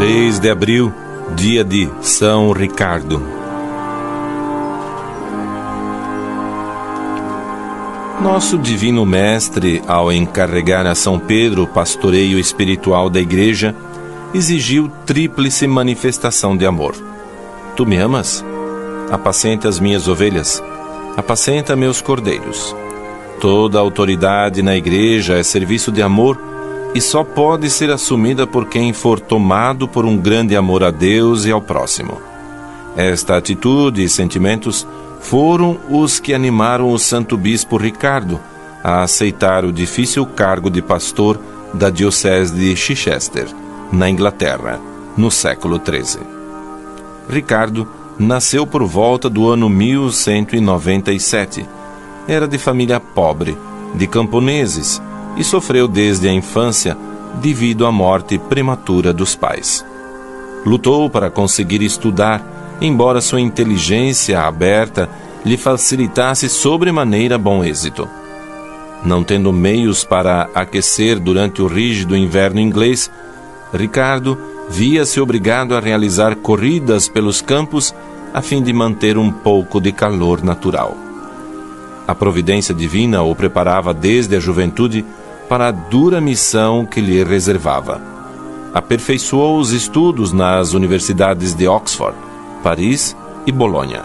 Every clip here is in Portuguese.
3 de abril, dia de São Ricardo. Nosso Divino Mestre, ao encarregar a São Pedro o pastoreio espiritual da Igreja, exigiu tríplice manifestação de amor. Tu me amas? Apacenta as minhas ovelhas, apacenta meus cordeiros. Toda a autoridade na Igreja é serviço de amor e só pode ser assumida por quem for tomado por um grande amor a Deus e ao próximo. Esta atitude e sentimentos foram os que animaram o Santo Bispo Ricardo a aceitar o difícil cargo de pastor da Diocese de Chichester, na Inglaterra, no século XIII. Ricardo nasceu por volta do ano 1197. Era de família pobre, de camponeses, e sofreu desde a infância devido à morte prematura dos pais. Lutou para conseguir estudar, embora sua inteligência aberta lhe facilitasse sobremaneira bom êxito. Não tendo meios para aquecer durante o rígido inverno inglês, Ricardo via-se obrigado a realizar corridas pelos campos a fim de manter um pouco de calor natural. A providência divina o preparava desde a juventude para a dura missão que lhe reservava. Aperfeiçoou os estudos nas universidades de Oxford, Paris e Bolonha.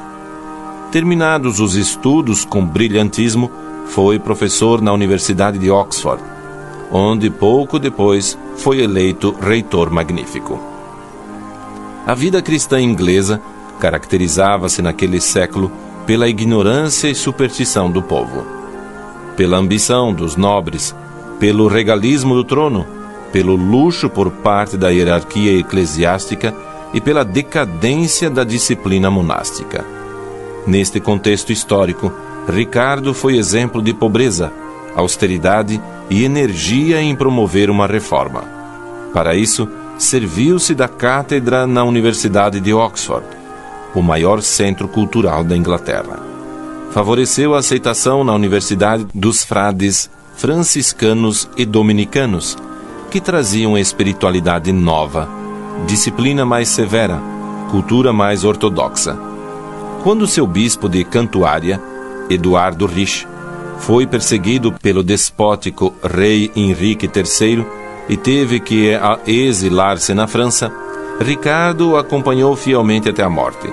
Terminados os estudos com brilhantismo, foi professor na Universidade de Oxford, onde pouco depois foi eleito reitor magnífico. A vida cristã inglesa caracterizava-se naquele século pela ignorância e superstição do povo, pela ambição dos nobres, pelo regalismo do trono, pelo luxo por parte da hierarquia eclesiástica e pela decadência da disciplina monástica. Neste contexto histórico, Ricardo foi exemplo de pobreza, austeridade e energia em promover uma reforma. Para isso, serviu-se da cátedra na Universidade de Oxford, o maior centro cultural da Inglaterra. Favoreceu a aceitação na universidade dos frades franciscanos e dominicanos, que traziam espiritualidade nova, disciplina mais severa, cultura mais ortodoxa. Quando seu bispo de Cantuária, Eduardo Rich, foi perseguido pelo despótico rei Henrique III e teve que exilar-se na França, Ricardo o acompanhou fielmente até a morte.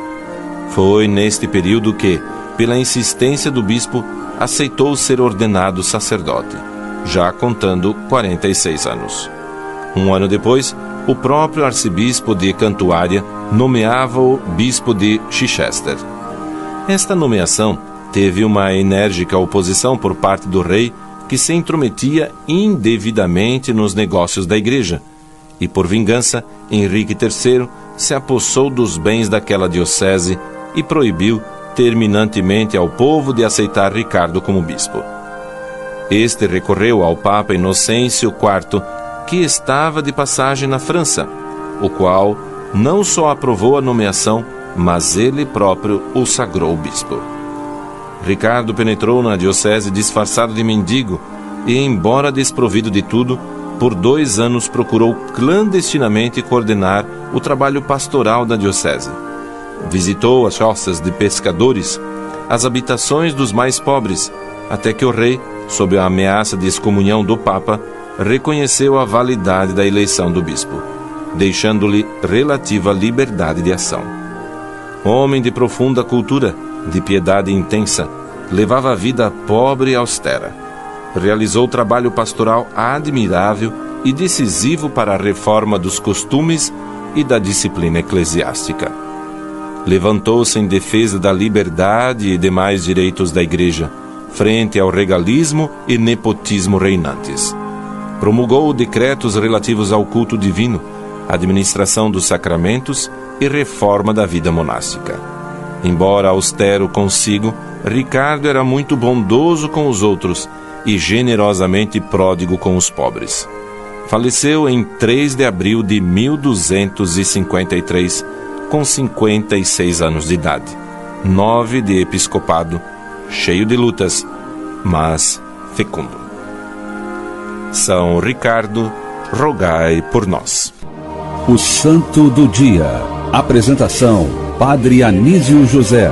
Foi neste período que, pela insistência do bispo, aceitou ser ordenado sacerdote, já contando 46 anos. Um ano depois, o próprio arcebispo de Cantuária nomeava-o bispo de Chichester. Esta nomeação teve uma enérgica oposição por parte do rei, que se intrometia indevidamente nos negócios da igreja, e por vingança, Henrique III se apossou dos bens daquela diocese e proibiu terminantemente ao povo de aceitar Ricardo como bispo. Este recorreu ao Papa Inocêncio IV, que estava de passagem na França, o qual não só aprovou a nomeação, mas ele próprio o sagrou bispo. Ricardo penetrou na diocese disfarçado de mendigo e, embora desprovido de tudo, por 2 anos procurou clandestinamente coordenar o trabalho pastoral da diocese. Visitou as choças de pescadores, as habitações dos mais pobres, até que o rei, sob a ameaça de excomunhão do Papa, reconheceu a validade da eleição do bispo, deixando-lhe relativa liberdade de ação. Homem de profunda cultura, de piedade intensa, levava a vida pobre e austera. Realizou trabalho pastoral admirável e decisivo para a reforma dos costumes e da disciplina eclesiástica. Levantou-se em defesa da liberdade e demais direitos da Igreja, frente ao regalismo e nepotismo reinantes. Promulgou decretos relativos ao culto divino, administração dos sacramentos e reforma da vida monástica. Embora austero consigo, Ricardo era muito bondoso com os outros e generosamente pródigo com os pobres. Faleceu em 3 de abril de 1253, com 56 anos de idade, 9 de episcopado, cheio de lutas, mas fecundo. São Ricardo, rogai por nós. O Santo do Dia. Apresentação: Padre Anísio José.